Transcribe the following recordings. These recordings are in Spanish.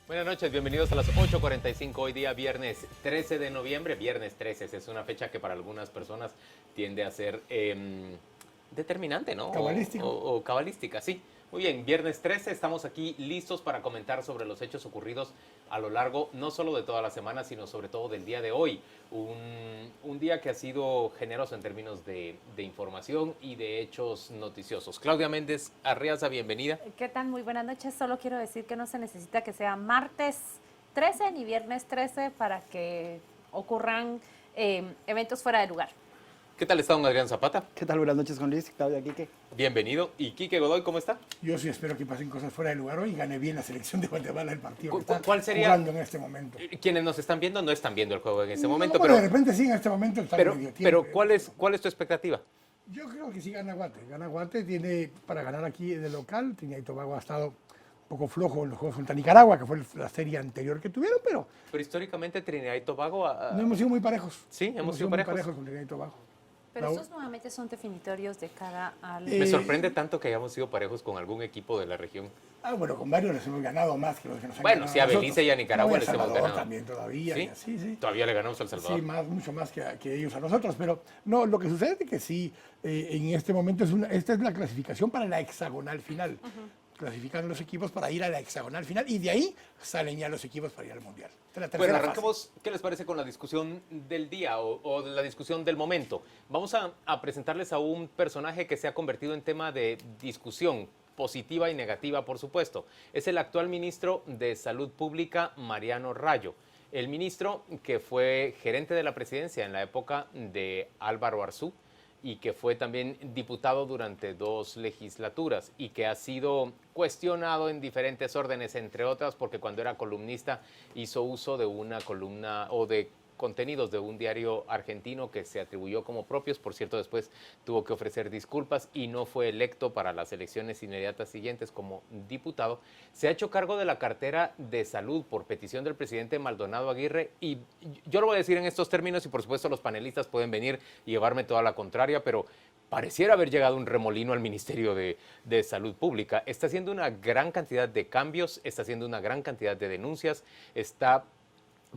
Buenas noches, bienvenidos a las 8:45, hoy día viernes 13 de noviembre. Viernes 13 es una fecha que para algunas personas tiende a ser determinante, ¿no? Cabalístico. O cabalística, sí. Muy bien, viernes 13, estamos aquí listos para comentar sobre los hechos ocurridos a lo largo no solo de toda la semana, sino sobre todo del día de hoy. Un día que ha sido generoso en términos de información y de hechos noticiosos. Claudia Méndez Arriaza, bienvenida. ¿Qué tal? Muy buenas noches. Solo quiero decir que no se necesita que sea martes 13 ni viernes 13 para que ocurran eventos fuera de lugar. ¿Qué tal está don Adrián Zapata? ¿Qué tal? Buenas noches, Juan Luis, Claudia, Quique. Bienvenido. ¿Y Quique Godoy, cómo está? Yo sí espero que pasen cosas fuera de lugar hoy y gane bien la selección de Guatemala el partido que está ¿Cuál sería? jugando en este momento. Quienes nos están viendo no están viendo el juego en este momento, Bueno, pero, de repente sí, en este momento está en medio tiempo. pero ¿cuál es tu expectativa? Yo creo que sí gana Guate. Gana Guate, tiene para ganar aquí en el local. Trinidad y Tobago ha estado un poco flojo en los juegos contra Nicaragua, que fue la serie anterior que tuvieron, pero Pero históricamente Trinidad y Tobago... no hemos sido muy parejos. Sí, hemos sido muy parejos. parejos con Trinidad y Tobago. Pero Raúl. estos nuevamente son definitorios de cara al... Me sorprende tanto que hayamos sido parejos con algún equipo de la región. Bueno, con varios les hemos ganado más que los que nos han Bueno, ganado sí, a nosotros. Belice y a Nicaragua No, y les hemos Salvador ganado. también todavía. ¿Sí? Sí. Todavía le ganamos al Salvador. Sí, mucho más que ellos a nosotros, pero no, lo que sucede es que sí, en este momento esta es la clasificación para la hexagonal final. Clasifican los equipos para ir a la hexagonal final y de ahí salen ya los equipos para ir al Mundial. Esta es la Bueno, tercera fase. arranquemos, ¿qué les parece con la discusión del día o de la discusión del momento? Vamos a presentarles a un personaje que se ha convertido en tema de discusión, positiva y negativa, por supuesto. Es el actual ministro de Salud Pública, Mariano Rayo. El ministro que fue gerente de la presidencia en la época de Álvaro Arzú y que fue también diputado durante 2 legislaturas y que ha sido cuestionado en diferentes órdenes, entre otras porque cuando era columnista hizo uso de una columna o de contenidos de un diario argentino que se atribuyó como propios. Por cierto, después tuvo que ofrecer disculpas y no fue electo para las elecciones inmediatas siguientes como diputado. Se ha hecho cargo de la cartera de salud por petición del presidente Maldonado Aguirre y yo lo voy a decir en estos términos y por supuesto los panelistas pueden venir y llevarme toda la contraria, pero pareciera haber llegado un remolino al Ministerio de Salud Pública. Está haciendo una gran cantidad de cambios, está haciendo una gran cantidad de denuncias, está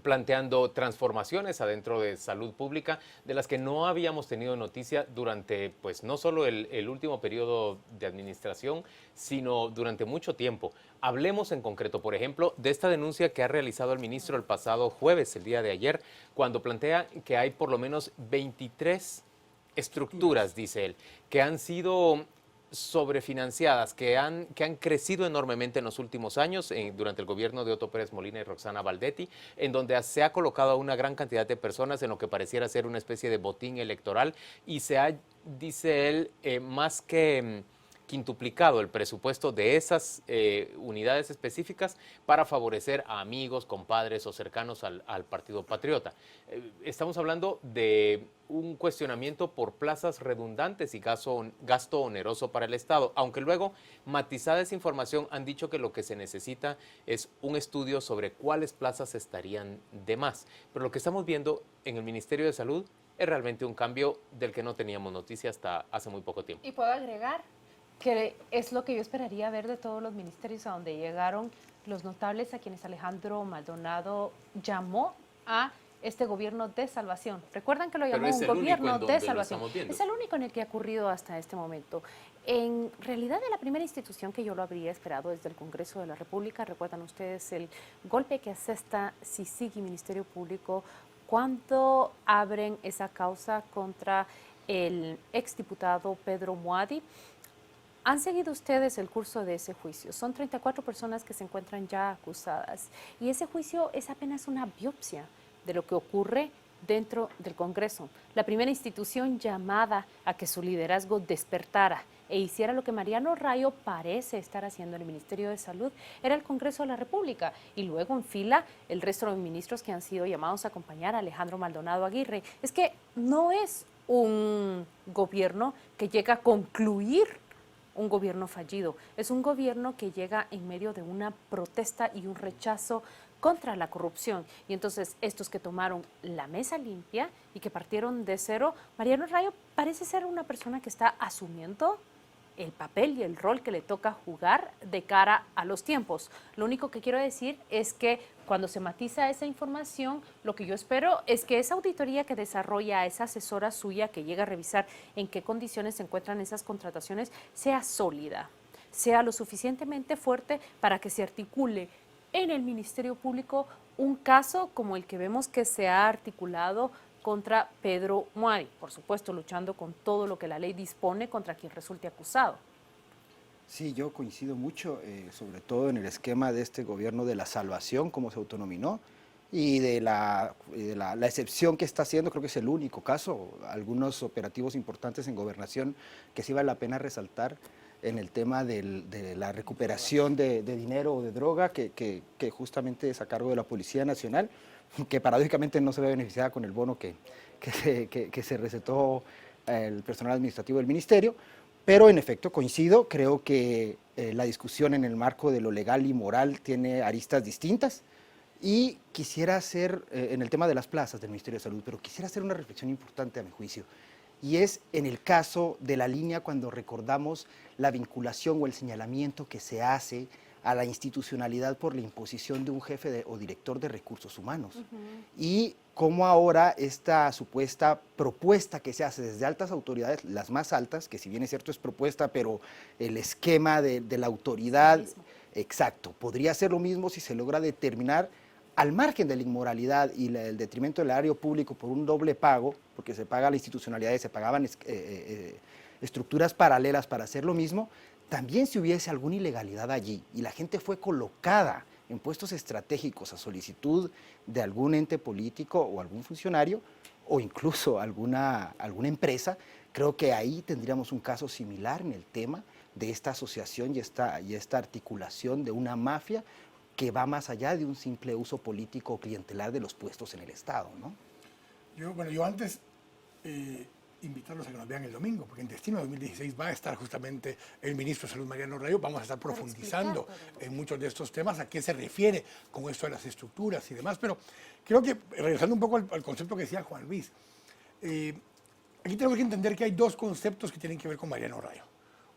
planteando transformaciones adentro de salud pública de las que no habíamos tenido noticia durante, pues no solo el último periodo de administración, sino durante mucho tiempo. Hablemos en concreto, por ejemplo, de esta denuncia que ha realizado el ministro el pasado jueves, el día de ayer, cuando plantea que hay por lo menos 23 estructuras, dice él, que han sido sobrefinanciadas, que han crecido enormemente en los últimos años, durante el gobierno de Otto Pérez Molina y Roxana Valdetti, en donde se ha colocado a una gran cantidad de personas en lo que pareciera ser una especie de botín electoral y se ha, dice él, más que quintuplicado el presupuesto de esas unidades específicas para favorecer a amigos, compadres o cercanos al Partido Patriota. Estamos hablando de un cuestionamiento por plazas redundantes y gasto oneroso para el Estado, aunque luego, matizada esa información, han dicho que lo que se necesita es un estudio sobre cuáles plazas estarían de más. Pero lo que estamos viendo en el Ministerio de Salud es realmente un cambio del que no teníamos noticia hasta hace muy poco tiempo. Y puedo agregar que es lo que yo esperaría ver de todos los ministerios a donde llegaron los notables a quienes Alejandro Maldonado llamó a este gobierno de salvación. Recuerdan que lo llamó un gobierno de salvación. Es el único en el que ha ocurrido hasta este momento. En realidad, de la primera institución que yo lo habría esperado desde el Congreso de la República, recuerdan ustedes el golpe que asesta CICIG y Ministerio Público cuando abren esa causa contra el exdiputado Pedro Muadi. ¿Han seguido ustedes el curso de ese juicio? Son 34 personas que se encuentran ya acusadas y ese juicio es apenas una biopsia de lo que ocurre dentro del Congreso. La primera institución llamada a que su liderazgo despertara e hiciera lo que Mariano Rayo parece estar haciendo en el Ministerio de Salud era el Congreso de la República y luego en fila el resto de ministros que han sido llamados a acompañar a Alejandro Maldonado Aguirre. Es que no es un gobierno que llega a concluir un gobierno fallido. Es un gobierno que llega en medio de una protesta y un rechazo contra la corrupción. Y entonces estos que tomaron la mesa limpia y que partieron de cero, Mariano Rayo parece ser una persona que está asumiendo el papel y el rol que le toca jugar de cara a los tiempos. Lo único que quiero decir es que cuando se matiza esa información, lo que yo espero es que esa auditoría que desarrolla esa asesora suya que llega a revisar en qué condiciones se encuentran esas contrataciones sea sólida, sea lo suficientemente fuerte para que se articule en el Ministerio Público un caso como el que vemos que se ha articulado contra Pedro Muari, por supuesto luchando con todo lo que la ley dispone contra quien resulte acusado. Sí, yo coincido mucho, sobre todo en el esquema de este gobierno de la salvación, como se autonominó, y de la excepción que está haciendo. Creo que es el único caso, algunos operativos importantes en gobernación que sí vale la pena resaltar en el tema de la recuperación de dinero o de droga, que justamente es a cargo de la Policía Nacional, que paradójicamente no se ve beneficiada con el bono que se recetó el personal administrativo del ministerio. Pero en efecto coincido, creo que la discusión en el marco de lo legal y moral tiene aristas distintas, y quisiera hacer, en el tema de las plazas del Ministerio de Salud, pero quisiera hacer una reflexión importante a mi juicio, y es en el caso de la línea cuando recordamos la vinculación o el señalamiento que se hace a la institucionalidad por la imposición de un jefe o director de recursos humanos. Y cómo ahora esta supuesta propuesta que se hace desde altas autoridades, las más altas, que si bien es cierto es propuesta, pero el esquema de la autoridad, exacto, podría ser lo mismo si se logra determinar al margen de la inmoralidad y el detrimento del erario público por un doble pago, porque se paga la institucionalidad y se pagaban estructuras paralelas para hacer lo mismo. También si hubiese alguna ilegalidad allí y la gente fue colocada en puestos estratégicos a solicitud de algún ente político o algún funcionario, o incluso alguna empresa, creo que ahí tendríamos un caso similar en el tema de esta asociación y esta articulación de una mafia que va más allá de un simple uso político o clientelar de los puestos en el Estado, ¿no? Yo antes invitarlos a que nos vean el domingo, porque en Destino 2016 va a estar justamente el ministro de Salud, Mariano Rayo. Vamos a estar profundizando en muchos de estos temas, a qué se refiere con esto de las estructuras y demás. Pero creo que, regresando un poco al concepto que decía Juan Luis, aquí tenemos que entender que hay dos conceptos que tienen que ver con Mariano Rayo.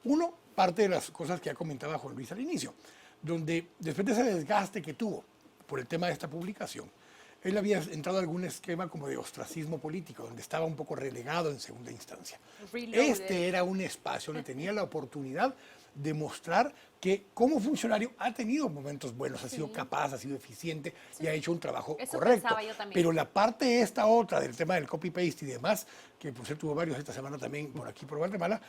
Uno, parte de las cosas que ya comentaba Juan Luis al inicio, donde después de ese desgaste que tuvo por el tema de esta publicación, él había entrado a algún esquema como de ostracismo político, donde estaba un poco relegado en segunda instancia. Este era un espacio donde tenía la oportunidad de mostrar que como funcionario ha tenido momentos buenos, ha sido capaz, ha sido eficiente y ha hecho un trabajo correcto. Pero la parte esta otra del tema del copy-paste y demás, que por cierto tuvo varios esta semana también por aquí por Guatemala,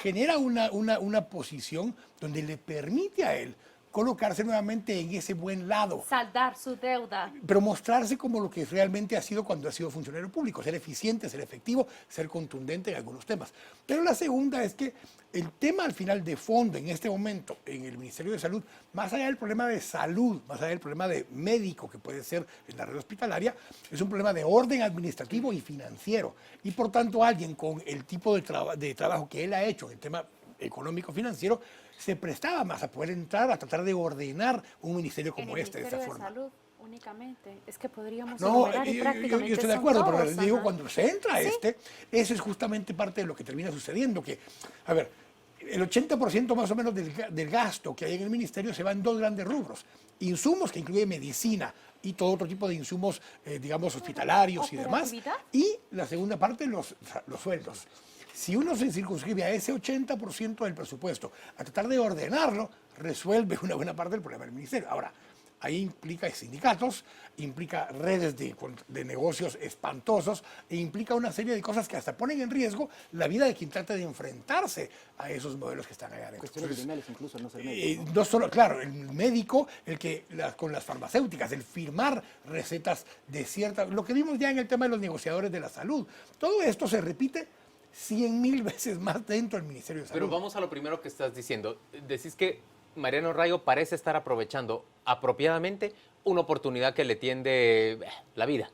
genera una posición donde le permite a él colocarse nuevamente en ese buen lado. Saldar su deuda. Pero mostrarse como lo que realmente ha sido cuando ha sido funcionario público, ser eficiente, ser efectivo, ser contundente en algunos temas. Pero la segunda es que el tema al final de fondo en este momento en el Ministerio de Salud, más allá del problema de salud, más allá del problema de médico que puede ser en la red hospitalaria, es un problema de orden administrativo y financiero. Y por tanto alguien con el tipo de trabajo que él ha hecho en el tema económico-financiero, se prestaba más a poder entrar, a tratar de ordenar un ministerio como este de esta forma. Salud únicamente, es que podríamos No, enumerar y prácticamente yo estoy de acuerdo, pero les digo, ajá. cuando se entra a ¿Sí? eso es justamente parte de lo que termina sucediendo, que, a ver, el 80% más o menos del gasto que hay en el ministerio se va en dos grandes rubros. Insumos, que incluye medicina y todo otro tipo de insumos, digamos, hospitalarios y demás. Y la segunda parte, los sueldos. Si uno se circunscribe a ese 80% del presupuesto, a tratar de ordenarlo, resuelve una buena parte del problema del ministerio. Ahora, ahí implica sindicatos, implica redes de negocios espantosos e implica una serie de cosas que hasta ponen en riesgo la vida de quien trata de enfrentarse a esos modelos que están allá adentro. Cuestiones criminales incluso, no ser médico, ¿no? No solo, claro, el médico, con las farmacéuticas, el firmar recetas de cierta... Lo que vimos ya en el tema de los negociadores de la salud. Todo esto se repite 100,000 veces más dentro del Ministerio de Salud. Pero vamos a lo primero que estás diciendo. Decís que Mariano Rayo parece estar aprovechando apropiadamente una oportunidad que le tiende la vida.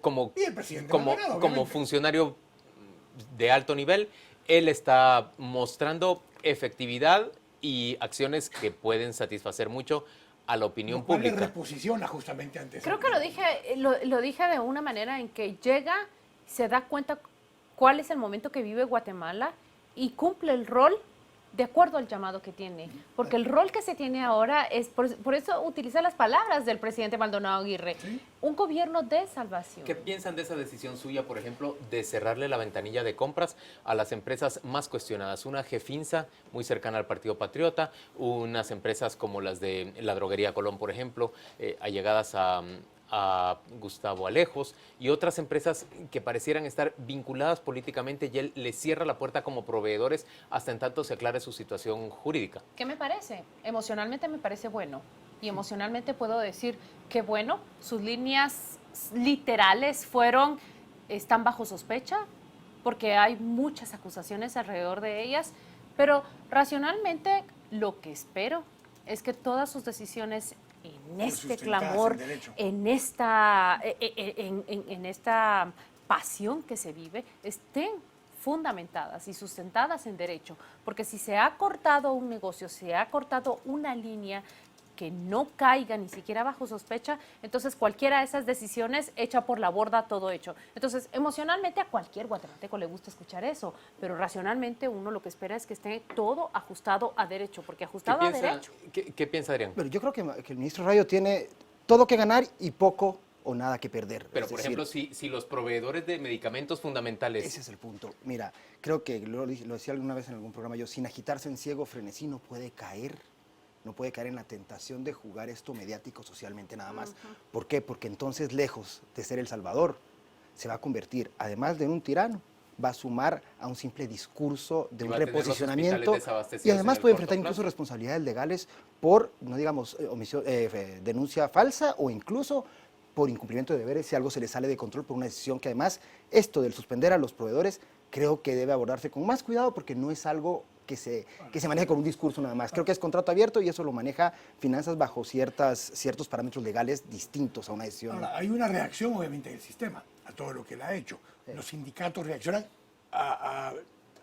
Como, Y el presidente como funcionario de alto nivel, él está mostrando efectividad y acciones que pueden satisfacer mucho a la opinión pública. Le reposiciona justamente antes. Creo que lo dije de una manera en que llega, se da cuenta cuál es el momento que vive Guatemala y cumple el rol de acuerdo al llamado que tiene. Porque el rol que se tiene ahora es, por eso utiliza las palabras del presidente Maldonado Aguirre, ¿Sí? un gobierno de salvación. ¿Qué piensan de esa decisión suya, por ejemplo, de cerrarle la ventanilla de compras a las empresas más cuestionadas? Una Gefinsa, muy cercana al Partido Patriota, unas empresas como las de la droguería Colón, por ejemplo, allegadas a Gustavo Alejos, y otras empresas que parecieran estar vinculadas políticamente, y él les cierra la puerta como proveedores hasta en tanto se aclare su situación jurídica. ¿Qué me parece? Emocionalmente me parece bueno. Y emocionalmente puedo decir que bueno, sus líneas literales están bajo sospecha, porque hay muchas acusaciones alrededor de ellas, pero racionalmente lo que espero es que todas sus decisiones en este clamor, en esta pasión que se vive, estén fundamentadas y sustentadas en derecho. Porque si se ha cortado un negocio, se ha cortado una línea que no caiga ni siquiera bajo sospecha, entonces cualquiera de esas decisiones echa por la borda todo hecho. Entonces, emocionalmente a cualquier guatemalteco le gusta escuchar eso, pero racionalmente uno lo que espera es que esté todo ajustado a derecho, porque ajustado a derecho. ¿Qué piensa Adrián? Pero yo creo que el ministro Rayo tiene todo que ganar y poco o nada que perder. Pero, Es por decir, ejemplo, si los proveedores de medicamentos fundamentales... ese es el punto. Mira, creo que lo decía alguna vez en algún programa yo, sin agitarse en ciego, frenesí no puede caer en la tentación de jugar esto mediático socialmente nada más. ¿Por qué? Porque entonces, lejos de ser el salvador, se va a convertir, además de en un tirano, va a sumar a un simple discurso de Y un va a tener los reposicionamiento hospitales desabastecidos y además en el puede corto enfrentar incluso plazo. responsabilidades legales por, no digamos, denuncia falsa o incluso por incumplimiento de deberes si algo se le sale de control por una decisión que además esto del suspender a los proveedores creo que debe abordarse con más cuidado porque no es algo que se maneje con un discurso nada más. Creo que es contrato abierto y eso lo maneja finanzas bajo ciertos parámetros legales distintos a una decisión. Ahora, hay una reacción obviamente del sistema a todo lo que él ha hecho. Los sindicatos reaccionan a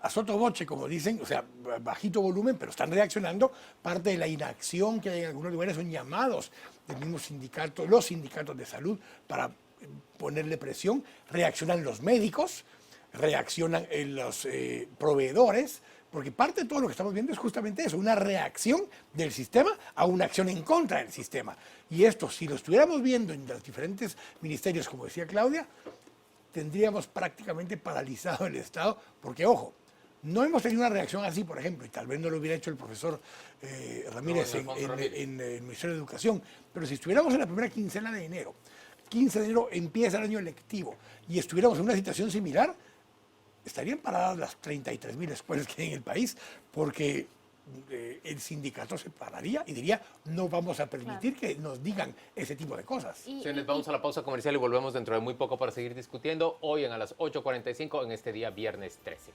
sotoboche, como dicen, o sea, bajito volumen, pero están reaccionando. Parte de la inacción que hay en algunos lugares son llamados del mismo sindicato, los sindicatos de salud, para ponerle presión. Reaccionan los médicos, reaccionan los proveedores, porque parte de todo lo que estamos viendo es justamente eso, una reacción del sistema a una acción en contra del sistema. Y esto, si lo estuviéramos viendo en los diferentes ministerios, como decía Claudia, tendríamos prácticamente paralizado el Estado, porque, ojo, no hemos tenido una reacción así, por ejemplo, y tal vez no lo hubiera hecho el profesor Ramírez en el Ministerio de Educación, pero si estuviéramos en la primera quincena de enero, 15 de enero empieza el año lectivo, y estuviéramos en una situación similar, estarían paradas las 33.000 escuelas que hay en el país, porque el sindicato se pararía y diría, no vamos a permitir que nos digan ese tipo de cosas. Señores, vamos a la pausa comercial y volvemos dentro de muy poco para seguir discutiendo hoy a las 8:45 en este día viernes 13.